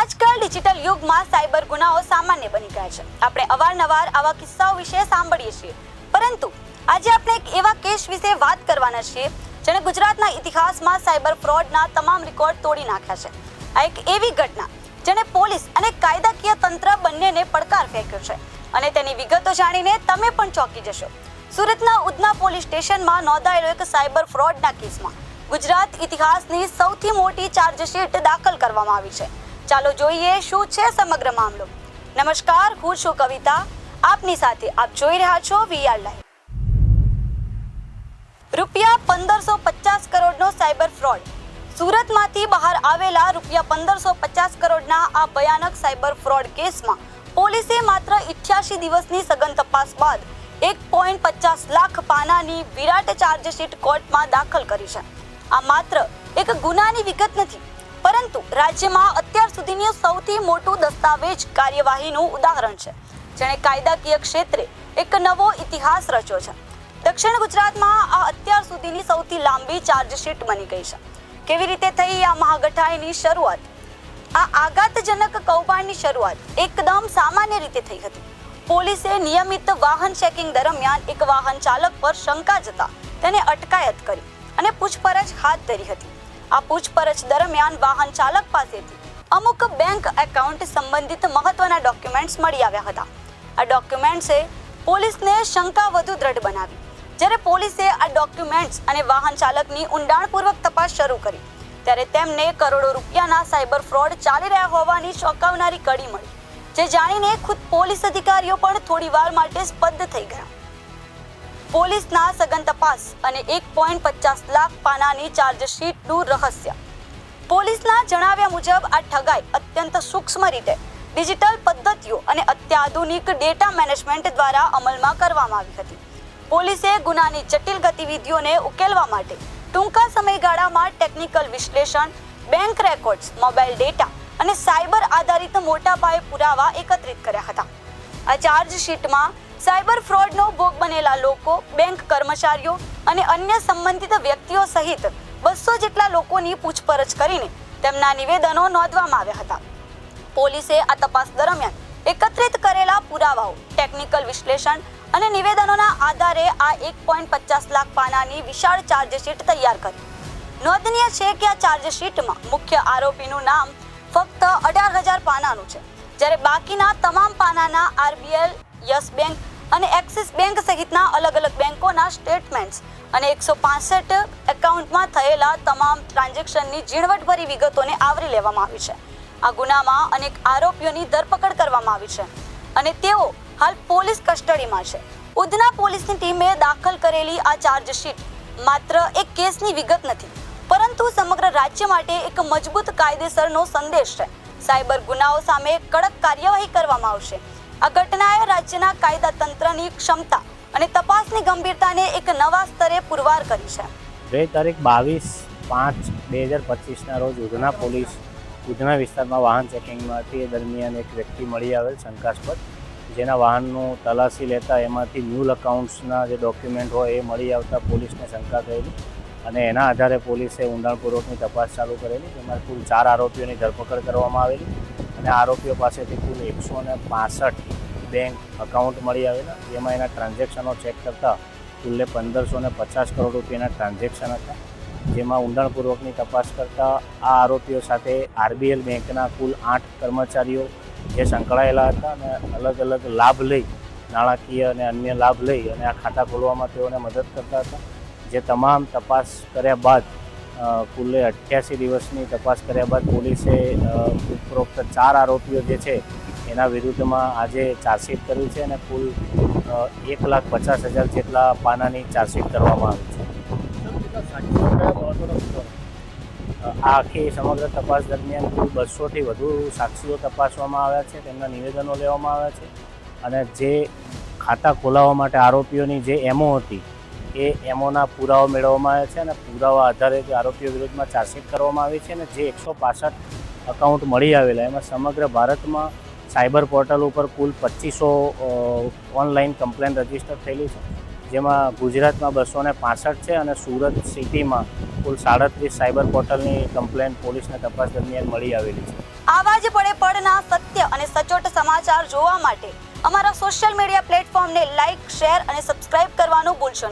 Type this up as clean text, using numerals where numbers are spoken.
આજકાલ ડિજિટલ યુગમાં સાયબર ગુનાઓ સામાન્ય બની ગયા છે। આપણે અવારનવાર આવા કિસ્સાઓ વિશે સાંભળીએ છીએ, પરંતુ આજે આપણે એક એવા કેસ વિશે વાત કરવાના છીએ જેણે ગુજરાતના ઇતિહાસમાં સાયબર ફ્રોડના તમામ રેકોર્ડ તોડી નાખ્યા છે। આ એક એવી ઘટના જેણે પોલીસ અને કાયદાકીય તંત્ર બંનેને પડકાર ફેંક્યો છે અને તેની વિગતો જાણીને તમે પણ ચોંકી જશો। સુરતના ઉધના પોલીસ સ્ટેશનમાં નોંધાયેલો એક સાયબર ફ્રોડના કેસમાં ગુજરાત ઇતિહાસની સૌથી મોટી ચાર્જશીટ દાખલ કરવામાં આવી છે। ચાલો જોઈએ શું છે સમગ્ર મામલો। નમસ્કાર, હું છું કવિતા, આપની સાથે આપ જોઈ રહ્યા છો વીઆર લાઈવ। રૂપિયા 1550 કરોડનો સાયબર ફ્રોડ। સુરતમાંથી બહાર આવેલા રૂપિયા 1550 કરોડના આ ભયાનક સાયબર ફ્રોડ કેસમાં પોલીસે માત્ર 88 દિવસની સઘન તપાસ બાદ 1.50 લાખ પાનાની વિરાટ ચાર્જશીટ કોર્ટમાં દાખલ કરી છે। આ માત્ર એક ગુનાની વિગત નથી, પરંતુ રાજ્યમાં અત્યાર સુધીની સૌથી મોટું દસ્તાવેજ કાર્યવાહીનું ઉદાહરણ છે, જેણે કાયદાકીય ક્ષેત્રે એક નવો ઇતિહાસ રચ્યો છે। દક્ષિણ ગુજરાતમાં આ અત્યાર સુધીની સૌથી લાંબી ચાર્જશીટ બની ગઈ છે। કેવી રીતે થઈ આ મહાગઠાઈની શરૂઆત? આ આઘાતજનક કૌભાંડની શરૂઆત એકદમ સામાન્ય રીતે થઈ હતી। પોલીસે નિયમિત વાહન ચેકિંગ દરમિયાન એક વાહન ચાલક પર શંકા જતા તેને અટકાયત કરી અને પૂછપરછ હાથ ધરી હતી। આ પૂછપરછ દરમિયાન વાહન ચાલક પાસેથી અમુક બેંક એકાઉન્ટ સંબંધિત મહત્વના ડોક્યુમેન્ટ્સ મળી આવ્યા હતા। આ ડોક્યુમેન્ટ્સે પોલીસને શંકા વધુ દ્રઢ બનાવી। જ્યારે પોલીસે આ ડોક્યુમેન્ટ્સ અને વાહન ચાલકની ઊંડાણપૂર્વક તપાસ શરૂ કરી, ત્યારે તેમને કરોડો રૂપિયાના સાયબર ફ્રોડ ચાલી રહ્યા હોવાની ચોંકાવનારી કડી મળી, જે જાણીને ખુદ પોલીસ અધિકારીઓ પણ થોડીવાર માટે સ્તબ્ધ થઈ ગયા। પોલીસના સઘન તપાસ અને 1.50 લાખ પાનાની ચાર્જશીટનું રહસ્ય। પોલીસના જણાવ્યા મુજબ આ ઠગાઈ અત્યંત સૂક્ષ્મ રીતે ડિજિટલ પદ્ધતિઓ અને અત્યાધુનિક ડેટા મેનેજમેન્ટ દ્વારા અમલમાં કરવામાં આવી હતી। પોલીસે ગુનાની જટિલ ગતિવિધિઓને ઉકેલવા માટે ટૂંકા સમયગાળામાં ટેકનિકલ વિશ્લેષણ, બેંક રેકોર્ડ્સ, મોબાઈલ ડેટા અને સાયબર આધારિત મોટા પાયે પુરાવા એકત્રિત કર્યા હતા। આ ચાર્જશીટમાં સાયબર ફ્રોડનો ભોગ બનેલા લોકો, બેંક કર્મચારીઓ અને અન્ય સંબંધિત વ્યક્તિઓ સહિત 200 જેટલા લોકોની પૂછપરછ કરીને તેમના નિવેદનો નોંધવામાં આવ્યા હતા। પોલીસે આ તપાસ દરમિયાન એકત્રિત કરેલા પુરાવાઓ, ટેકનિકલ વિશ્લેષણ અને નિવેદનોના આધારે આ 1.50 લાખ પાનાની વિશાળ ચાર્જશીટ તૈયાર કરી। નોંધનીય છે કે આ ચાર્જશીટમાં મુખ્ય આરોપીનું નામ ફક્ત 18,000 પાનાનું છે, જ્યારે બાકીના તમામ પાનાના આરબીએલ, યસ બેંક અને એક્સિસ બેંક સહિતના અલગ અલગ બેંકોના સ્ટેટમેન્ટ્સ અને 165 એકાઉન્ટમાં થયેલા તમામ ટ્રાન્ઝેક્શનની ઝીણવટભરી વિગતોને આવરી લેવામાં આવી છે। આ ગુનામાં અનેક આરોપીઓની ધરપકડ કરવામાં આવી છે અને તેઓ હાલ પોલીસ કસ્ટડીમાં છે। ઉધના પોલીસની ટીમે દાખલ કરેલી આ ચાર્જશીટ માત્ર એક કેસની વિગત નથી, પરંતુ સમગ્ર રાજ્ય માટે એક મજબૂત કાયદેસરનો સંદેશ છે। સાયબર ગુનાઓ સામે કડક કાર્યવાહી કરવામાં આવશે। આ ઘટનાએ રાજ્યના કાયદા તંત્રની ક્ષમતા અને તપાસની ગંભીરતાને એક નવા સ્તરે પુરવાર કરી છે। ગઈ તારીખ 22/5/2025ના રોજ ઉધના પોલીસ ઉધના વિસ્તારમાં વાહન ચેકિંગમાંથી દરમિયાન એક વ્યક્તિ મળી આવેલ શંકાસ્પદ, જેના વાહનનું તલાશી લેતા એમાંથી ન્યૂલ અકાઉન્ટ્સના જે ડોક્યુમેન્ટ હોય એ મળી આવતા પોલીસને શંકા થયેલી અને એના આધારે પોલીસે ઊંડાણપૂર્વકની તપાસ ચાલુ કરેલી, જેમાં કુલ 4 આરોપીઓની ધરપકડ કરવામાં આવેલી અને આરોપીઓ પાસેથી કુલ 165 બેંક અકાઉન્ટ મળી આવેલા, જેમાં એના ટ્રાન્ઝેક્શનો ચેક કરતાં કુલ્લે 1550 કરોડ રૂપિયાના ટ્રાન્ઝેક્શન હતા। જેમાં ઊંડાણપૂર્વકની તપાસ કરતાં આ આરોપીઓ સાથે આરબીએલ બેંકના કુલ 8 કર્મચારીઓ જે સંકળાયેલા હતા અને અલગ અલગ લાભ લઈ, નાણાકીય અને અન્ય લાભ લઈ અને આ ખાતા ખોલવામાં તેઓને મદદ કરતા હતા। જે તમામ તપાસ કર્યા બાદ કુલ્લે 88 દિવસની તપાસ કર્યા બાદ પોલીસે ઉપરોક્ત 4 આરોપીઓ જે છે એના વિરુદ્ધમાં આજે ચાર્જશીટ કરી છે અને કુલ 1,50,000 જેટલા પાનાની ચાર્જશીટ કરવામાં આવી છે। આ આખી સમગ્ર તપાસ દરમિયાન કુલ 200થી વધુ સાક્ષીઓ તપાસવામાં આવ્યા છે, તેમના નિવેદનો લેવામાં આવ્યા છે અને જે ખાતા ખોલાવવા માટે આરોપીઓની જે એમઓ હતી એ એમઓના પુરાવા મેળવવામાં આવ્યા છે અને પુરાવા આધારે જે આરોપીઓ વિરુદ્ધમાં ચાર્જશીટ કરવામાં આવી છે અને જે 165 અકાઉન્ટ મળી આવેલા એમાં સમગ્ર ભારતમાં સાયબર પોર્ટલ ઉપર કુલ 2500 ઓનલાઈન કમ્પ્લેન રજીસ્ટર થયેલી છે, જેમાં ગુજરાતમાં 265 છે અને સુરત સિટીમાં કુલ 37 સાયબર પોર્ટલની કમ્પ્લેન પોલીસને તપાસ દરમિયાન મળી આવેલી છે. આવા જ પડે પડના સત્ય અને સચોટ સમાચાર જોવા માટે અમારા સોશિયલ મીડિયા પ્લેટફોર્મને લાઇક, શેર અને સબસ્ક્રાઇબ કરવાનું ભૂલશો નહીં.